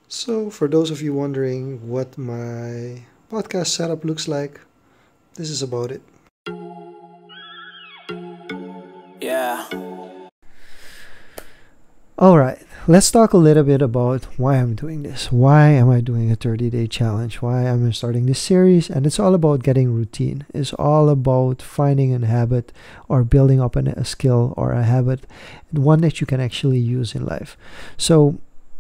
So, for those of you wondering what my podcast setup looks like, this is about it. Yeah. Alright, let's talk a little bit about why I'm doing this. Why am I doing a 30-day challenge? Why am I starting this series? And it's all about getting routine. It's all about finding a habit or building up a skill or a habit, one that you can actually use in life. So,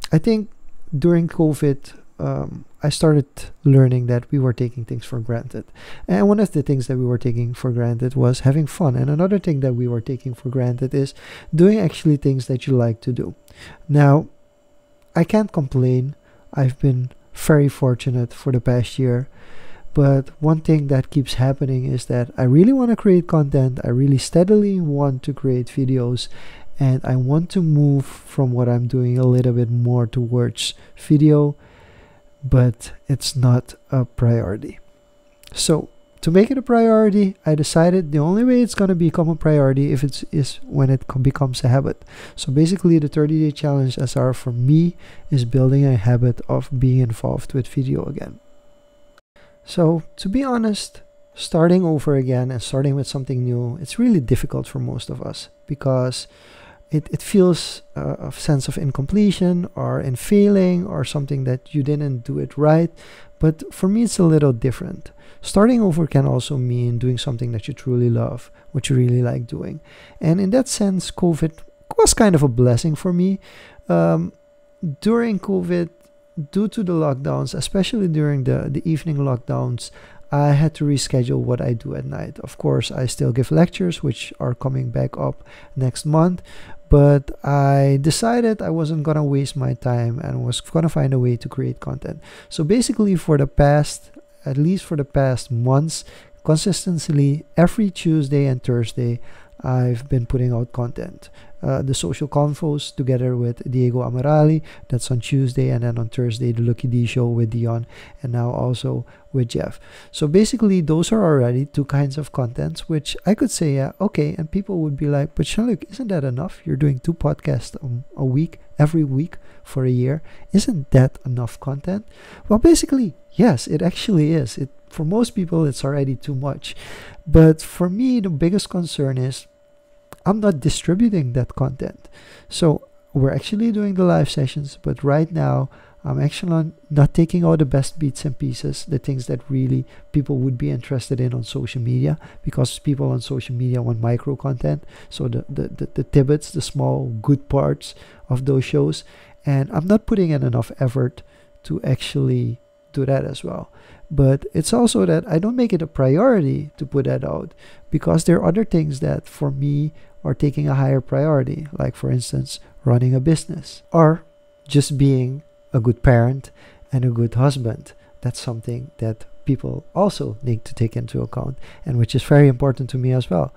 I think during COVID, I started learning that we were taking things for granted. And one of the things that we were taking for granted was having fun. And another thing that we were taking for granted is doing actually things that you like to do. Now, I can't complain. I've been very fortunate for the past year. But one thing that keeps happening is that I really want to create content. I really steadily want to create videos. And I want to move from what I'm doing a little bit more towards video, but it's not a priority. So to make it a priority, I decided the only way it's going to become a priority is when it becomes a habit. So basically the 30-day challenge SR for me is building a habit of being involved with video again. So to be honest, starting over again and starting with something new, it's really difficult for most of us because it feels a sense of incompletion or in failing or something that you didn't do it right. But for me, it's a little different. Starting over can also mean doing something that you truly love, what you really like doing. And in that sense, COVID was kind of a blessing for me. During COVID, due to the lockdowns, especially during the evening lockdowns, I had to reschedule what I do at night. Of course, I still give lectures, which are coming back up next month. But I decided I wasn't going to waste my time and was going to find a way to create content. So basically at least for the past months, consistently every Tuesday and Thursday, I've been putting out content. The social convos together with Diego Amarali, that's on Tuesday, and then on Thursday the Lucky D show with Dion, and now also with Jeff. So basically those are already two kinds of contents which I could say, yeah, okay, and people would be like, but Jeanluc, isn't that enough? You're doing 2 podcasts a week, every week for a year. Isn't that enough content? Well, basically, yes, it actually is. For most people, it's already too much. But for me, the biggest concern is I'm not distributing that content. So we're actually doing the live sessions, but right now I'm actually not taking all the best bits and pieces, the things that really people would be interested in on social media, because people on social media want micro content. So the tidbits, the small good parts of those shows. And I'm not putting in enough effort to actually do that as well. But it's also that I don't make it a priority to put that out because there are other things that for me are taking a higher priority, like for instance running a business or just being a good parent and a good husband. That's something that people also need to take into account and which is very important to me as well.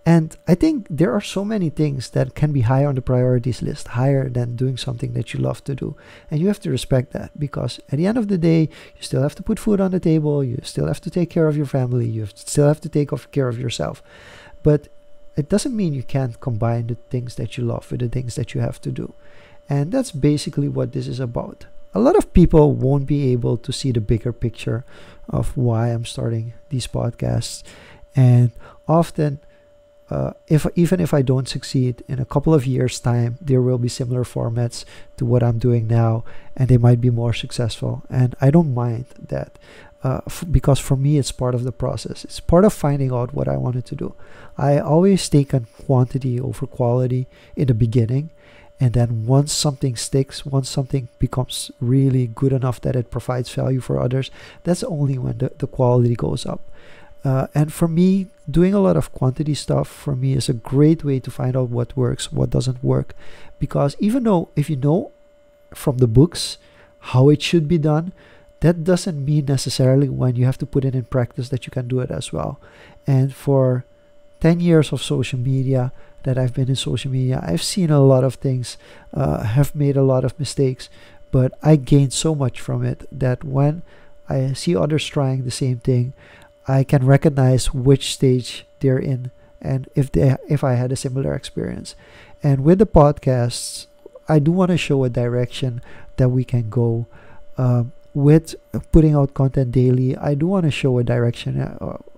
And I think there are so many things that can be higher on the priorities list, higher than doing something that you love to do. And you have to respect that because at the end of the day, you still have to put food on the table. You still have to take care of your family. You still have to take care of yourself. But it doesn't mean you can't combine the things that you love with the things that you have to do. And that's basically what this is about. A lot of people won't be able to see the bigger picture of why I'm starting these podcasts. And often, even if I don't succeed in a couple of years' time, there will be similar formats to what I'm doing now, and they might be more successful. And I don't mind that because for me, it's part of the process. It's part of finding out what I wanted to do. I always take on quantity over quality in the beginning. And then once something sticks, once something becomes really good enough that it provides value for others, that's only when the quality goes up. And for me, doing a lot of quantity stuff for me is a great way to find out what works, what doesn't work. Because even though if you know from the books how it should be done, that doesn't mean necessarily when you have to put it in practice that you can do it as well. And for 10 years of social media that I've been in social media, I've seen a lot of things, have made a lot of mistakes, but I gained so much from it that when I see others trying the same thing, I can recognize which stage they're in and if I had a similar experience. And with the podcasts, I do want to show a direction that we can go with putting out content daily. I do want to show a direction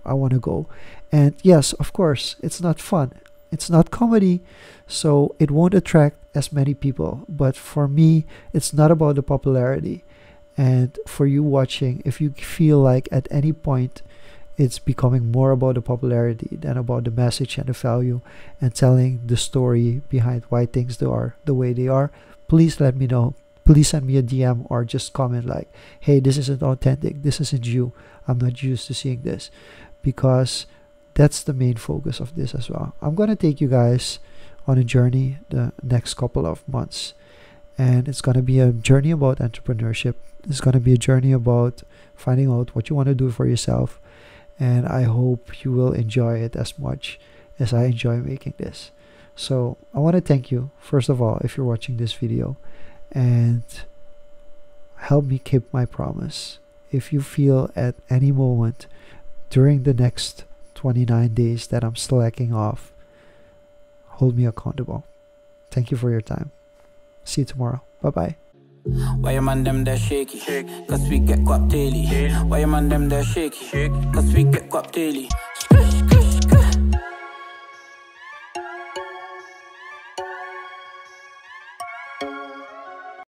I want to go. And yes, of course, it's not fun. It's not comedy, so it won't attract as many people. But for me, it's not about the popularity. And for you watching, if you feel like at any point it's becoming more about the popularity than about the message and the value and telling the story behind why things are the way they are, please let me know. Please send me a DM or just comment like, hey, this isn't authentic, this isn't you, I'm not used to seeing this. Because that's the main focus of this as well. I'm going to take you guys on a journey the next couple of months. And it's going to be a journey about entrepreneurship. It's going to be a journey about finding out what you want to do for yourself. And I hope you will enjoy it as much as I enjoy making this. So I want to thank you, first of all, if you're watching this video, and help me keep my promise. If you feel at any moment during the next 29 days that I'm slacking off, hold me accountable. Thank you for your time. See you tomorrow. Bye-bye. Why your man them there shaky? Cause we get guap daily. Why your man them there shaky? Cause we get guap daily.